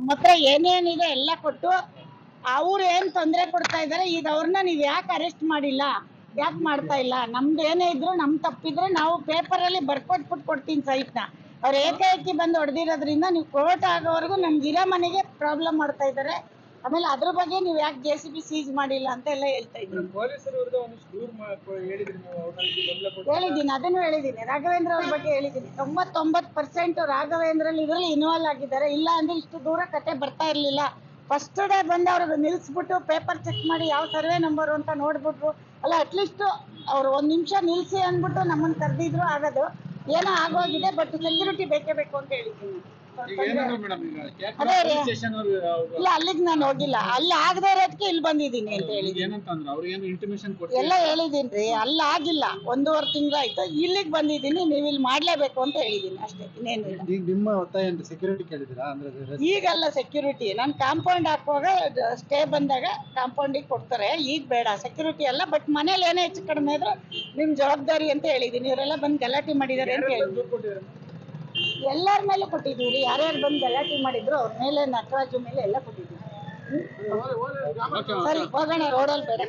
ಮತ್ತೆ ಏನೇನಿದೆ ಎಲ್ಲ ಕೊಟ್ಟು ಅವ್ರು ಏನ್ ತೊಂದರೆ ಕೊಡ್ತಾ ಇದಾರೆ. ಈಗ ಅವ್ರನ್ನ ನೀವ್ ಯಾಕೆ ಅರೆಸ್ಟ್ ಮಾಡಿಲ್ಲ, ಯಾಕೆ ಮಾಡ್ತಾ ಇಲ್ಲ? ನಮ್ದು ಏನೇ ಇದ್ರು ನಮ್ ತಪ್ಪಿದ್ರೆ ನಾವು ಪೇಪರ್ ಅಲ್ಲಿ ಬರ್ಕೊಟ್ಬಿಟ್ಟು ಕೊಡ್ತೀನಿ ಸಹಿತ. ಅವ್ರು ಏಕಾಏಕಿ ಬಂದು ಹೊಡೆದಿರೋದ್ರಿಂದ ನೀವು ಕೋರ್ಟ್ ಆಗೋವರೆಗೂ ನಮ್ಗೆ ಇರೋ ಮನೆಗೆ ಪ್ರಾಬ್ಲಮ್ ಮಾಡ್ತಾ ಇದಾರೆ. ಆಮೇಲೆ ಅದ್ರ ಬಗ್ಗೆ ನೀವ್ ಯಾಕೆ JCB ಸೀಸ್ ಮಾಡಿಲ್ಲ ಅಂತ ಎಲ್ಲ ಹೇಳ್ತಾ ಇದ್ರು. ಹೇಳಿದ್ದೀನಿ, ಅದನ್ನು ಹೇಳಿದ್ದೀನಿ. ರಾಘವೇಂದ್ರ ಅವ್ರ ಬಗ್ಗೆ ಹೇಳಿದ್ದೀನಿ. 99% ರಾಘವೇಂದ್ರ ಇದ್ರಲ್ಲಿ ಇನ್ವಾಲ್ವ್ ಆಗಿದ್ದಾರೆ. ಇಲ್ಲ ಅಂದ್ರೆ ಇಷ್ಟು ದೂರ ಕತೆ ಬರ್ತಾ ಇರ್ಲಿಲ್ಲ. ಫಸ್ಟ್ ಡೇ ಬಂದು ಅವ್ರಿಗೆ ನಿಲ್ಸ್ಬಿಟ್ಟು ಪೇಪರ್ ಚೆಕ್ ಮಾಡಿ ಯಾವ ಸರ್ವೆ ನಂಬರ್ ಅಂತ ನೋಡ್ಬಿಟ್ರು. ಅಲ್ಲ ಅಟ್ಲೀಸ್ಟ್ ಅವ್ರು 1 ನಿಮಿಷ ನಿಲ್ಸಿ ಅಂದ್ಬಿಟ್ಟು ನಮ್ಮನ್ನ ಕರೆದಿದ್ರು ಆಗೋದು. ಏನೋ ಆಗೋಗಿದೆ, ಬಟ್ ಸೆಕ್ಯೂರಿಟಿ ಬೇಕೇ ಬೇಕು ಅಂತ ಹೇಳಿದ್ದೀನಿ. ಇಲ್ಲ, ಅಲ್ಲಿಗೆ ನಾನು ಹೋಗಿಲ್ಲ. ಅಲ್ಲಿ ಆಗದೆ ಇರೋದಕ್ಕೆ ಇಲ್ಲಿ ಬಂದಿದ್ದೀನಿ ಅಂತ ಹೇಳಿದ್ದೀನಿ. ಎಲ್ಲ ಹೇಳಿದೀನಿ. ಅಲ್ಲಿ ಆಗಿಲ್ಲ, 1.5 ತಿಂಗಳಾಯ್ತು. ಇಲ್ಲಿಗೆ ಬಂದಿದ್ದೀನಿ, ನೀವು ಇಲ್ಲಿ ಮಾಡ್ಲೇಬೇಕು ಅಂತ ಹೇಳಿದೀನಿ ಅಷ್ಟೇ, ಇನ್ನೇನಿಲ್ಲ. ನಿಮ್ಮ ಒತ್ತಾಯ ಸೆಕ್ಯೂರಿಟಿ ಕೇಳಿದಿರಾ? ಈಗಲ್ಲ ಸೆಕ್ಯೂರಿಟಿ, ನಾನು ಕಾಂಪೌಂಡ್ ಹಾಕುವಾಗ ಸ್ಟೇ ಬಂದಾಗ ಕಾಂಪೌಂಡಿಗೆ ಕೊಡ್ತಾರೆ. ಈಗ ಬೇಡ ಸೆಕ್ಯೂರಿಟಿ ಅಲ್ಲ, ಬಟ್ ಮನೇಲಿ ಏನೇ ಹೆಚ್ಚು ಕಡಿಮೆ ಇದ್ರು ನಿಮ್ ಜವಾಬ್ದಾರಿ ಅಂತ ಹೇಳಿದೀನಿ. ಇವರೆಲ್ಲ ಬಂದು ಗಲಾಟೆ ಮಾಡಿದ್ದಾರೆ ಅಂತ ಹೇಳಿದ್ರು. ಎಲ್ಲರ ಮೇಲೆ ಕೊಟ್ಟಿದ್ದೀವಿ. ಯಾರ್ಯಾರು ಬಂದು ಗಲಾಟೆ ಮಾಡಿದ್ರು ಅವ್ರ ಮೇಲೆ, ನಟರಾಜು ಮೇಲೆ ಎಲ್ಲ ಕೊಟ್ಟಿದ್ದೀವಿ. ಸರಿ ಹೋಗೋಣ, ರೋಡಲ್ಲಿ ಬೇಡ.